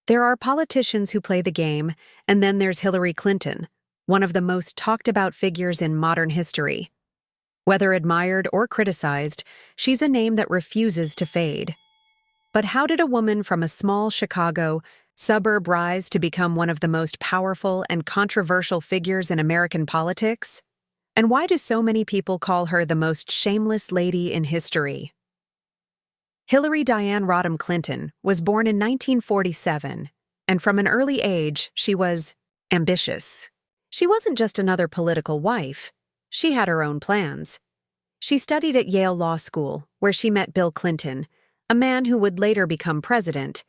There are politicians who play the game, and then there's Hillary Clinton, one of the most talked about figures in modern history. Whether admired or criticized, she's a name that refuses to fade. But how did a woman from a small Chicago suburb rise to become one of the most powerful and controversial figures in American politics? And why do so many people call her the most shameless lady in history? Hilary Diane Rodham Clinton was born in 1947, and from an early age, she was ambitious. She wasn't just another political wife. She had her own plans. She studied at Yale Law School, where she met Bill Clinton, a man who would later become president,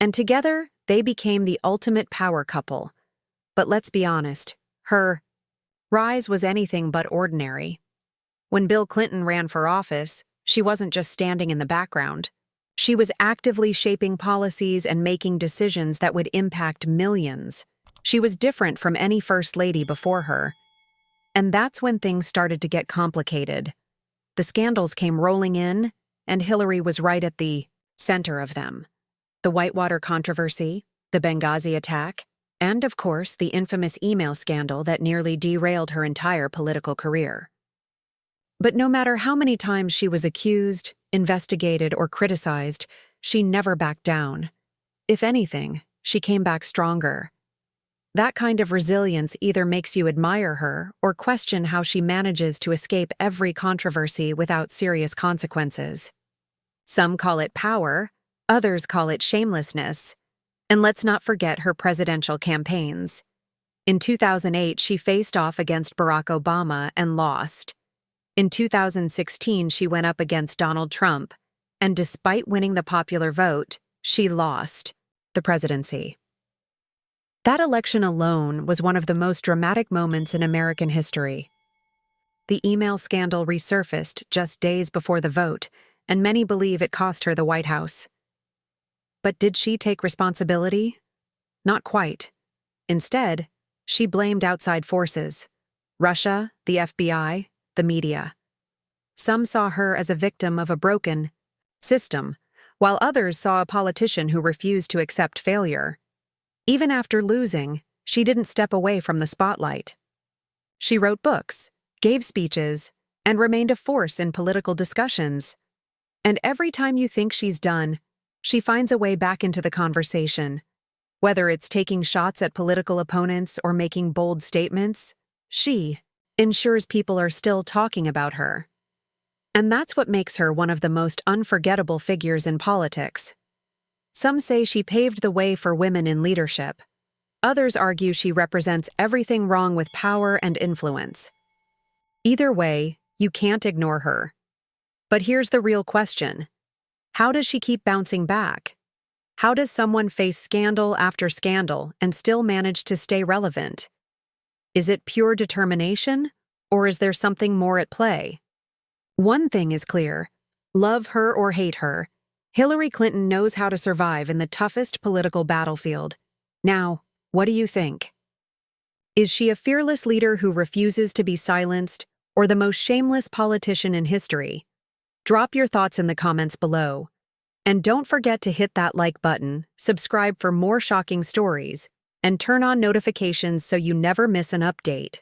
and together they became the ultimate power couple. But let's be honest, her rise was anything but ordinary. When Bill Clinton ran for office, she wasn't just standing in the background. She was actively shaping policies and making decisions that would impact millions. She was different from any first lady before her. And that's when things started to get complicated. The scandals came rolling in, and Hillary was right at the center of them. The Whitewater controversy, the Benghazi attack, and, of course, the infamous email scandal that nearly derailed her entire political career. But no matter how many times she was accused, investigated, or criticized, she never backed down. If anything, she came back stronger. That kind of resilience either makes you admire her or question how she manages to escape every controversy without serious consequences. Some call it power, others call it shamelessness. And let's not forget her presidential campaigns. In 2008, she faced off against Barack Obama and lost. In 2016, she went up against Donald Trump, and despite winning the popular vote, she lost the presidency. That election alone was one of the most dramatic moments in American history. The email scandal resurfaced just days before the vote, and many believe it cost her the White House. But did she take responsibility? Not quite. Instead, she blamed outside forces: Russia, the FBI, the media. Some saw her as a victim of a broken system, while others saw a politician who refused to accept failure. Even after losing, she didn't step away from the spotlight. She wrote books, gave speeches, and remained a force in political discussions. And every time you think she's done, she finds a way back into the conversation. Whether it's taking shots at political opponents or making bold statements, she ensures people are still talking about her. And that's what makes her one of the most unforgettable figures in politics. Some say she paved the way for women in leadership. Others argue she represents everything wrong with power and influence. Either way, you can't ignore her. But here's the real question. How does she keep bouncing back? How does someone face scandal after scandal and still manage to stay relevant? Is it pure determination, or is there something more at play? One thing is clear: love her or hate her, Hillary Clinton knows how to survive in the toughest political battlefield. Now, what do you think? Is she a fearless leader who refuses to be silenced, or the most shameless politician in history? Drop your thoughts in the comments below. And don't forget to hit that like button, subscribe for more shocking stories, and turn on notifications so you never miss an update.